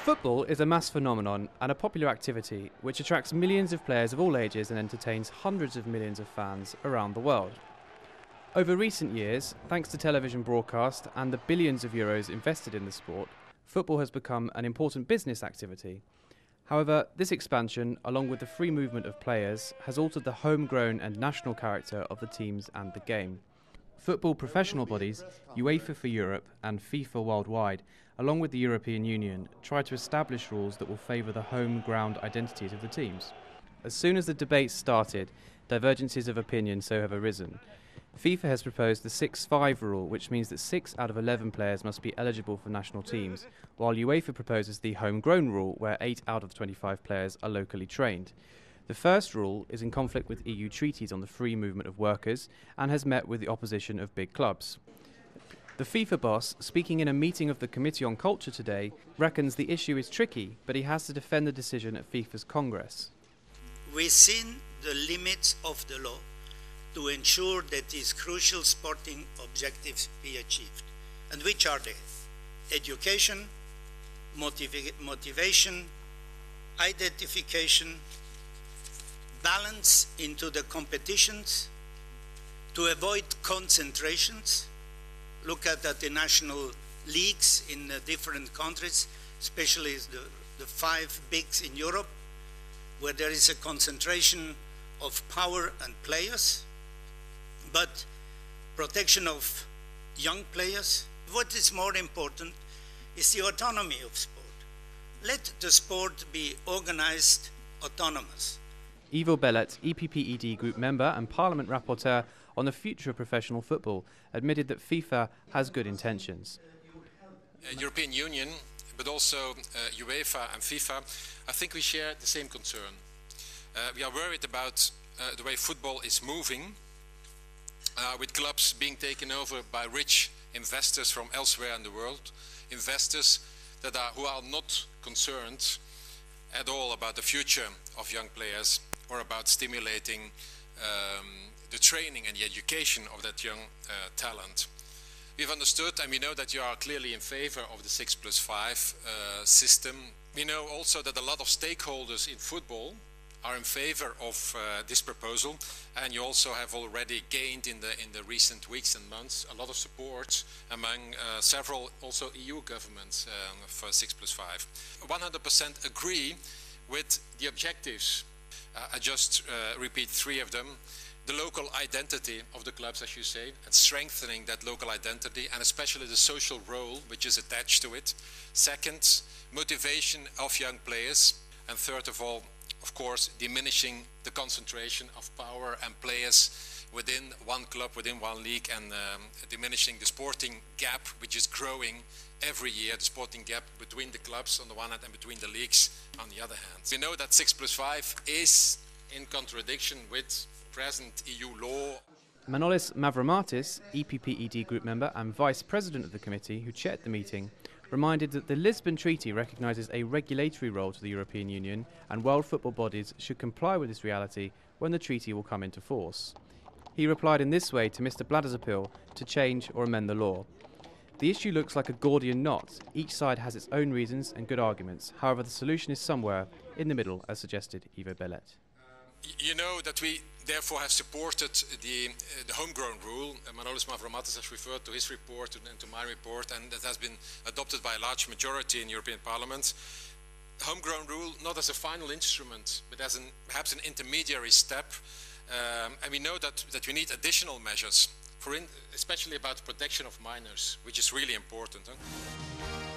Football is a mass phenomenon and a popular activity which attracts millions of players of all ages and entertains hundreds of millions of fans around the world. Over recent years, thanks to television broadcast and the billions of euros invested in the sport, football has become an important business activity. However, this expansion, along with the free movement of players, has altered the homegrown and national character of the teams and the game. Football professional bodies, UEFA for Europe and FIFA worldwide, along with the European Union, try to establish rules that will favour the home ground identities of the teams. As soon as the debates started, divergences of opinion so have arisen. FIFA has proposed the 6-5 rule, which means that 6 out of 11 players must be eligible for national teams, while UEFA proposes the homegrown rule, where 8 out of 25 players are locally trained. The first rule is in conflict with EU treaties on the free movement of workers and has met with the opposition of big clubs. The FIFA boss, speaking in a meeting of the Committee on Culture today, reckons the issue is tricky, but he has to defend the decision at FIFA's Congress. Within the limits of the law, to ensure that these crucial sporting objectives be achieved. And which are they? Education, motivation, identification, balance into the competitions, to avoid concentrations. Look at the national leagues in the different countries, especially the 5 bigs in Europe, where there is a concentration of power and players, but protection of young players. What is more important is the autonomy of sport. Let the sport be organized autonomous. Ivo Belet, EPPED group member and Parliament rapporteur on the future of professional football, admitted that FIFA has good intentions. European Union, but also UEFA and FIFA, I think we share the same concern. We are worried about the way football is moving, with clubs being taken over by rich investors from elsewhere in the world, investors who are not concerned at all about the future of young players or about stimulating the training and the education of that young talent. We've understood and we know that you are clearly in favor of the 6+5 system. We know also that a lot of stakeholders in football are in favor of this proposal, and you also have already gained in the recent weeks and months a lot of support among several also EU governments for 6+5. 100% agree with the objectives. I just repeat 3 of them. The local identity of the clubs, as you say, and strengthening that local identity, and especially the social role which is attached to it. Second, motivation of young players. And third of all, of course, diminishing the concentration of power and players within one club, within one league, and diminishing the sporting gap, which is growing every year, the sporting gap between the clubs on the one hand and between the leagues on the other hand. We know that 6+5 is in contradiction with present EU law. Manolis Mavrommatis, EPPED group member and vice president of the committee who chaired the meeting, reminded that the Lisbon Treaty recognises a regulatory role to the European Union and world football bodies should comply with this reality when the treaty will come into force. He replied in this way to Mr. Blatter's appeal to change or amend the law. The issue looks like a Gordian knot. Each side has its own reasons and good arguments. However, the solution is somewhere in the middle, as suggested Ivo Belet. You know that we therefore have supported the homegrown rule. Manolis Mavrommatis has referred to his report and to my report, and that has been adopted by a large majority in European Parliament. Homegrown rule not as a final instrument, but as perhaps an intermediary step. And we know that we need additional measures, especially about protection of minors, which is really important. Huh?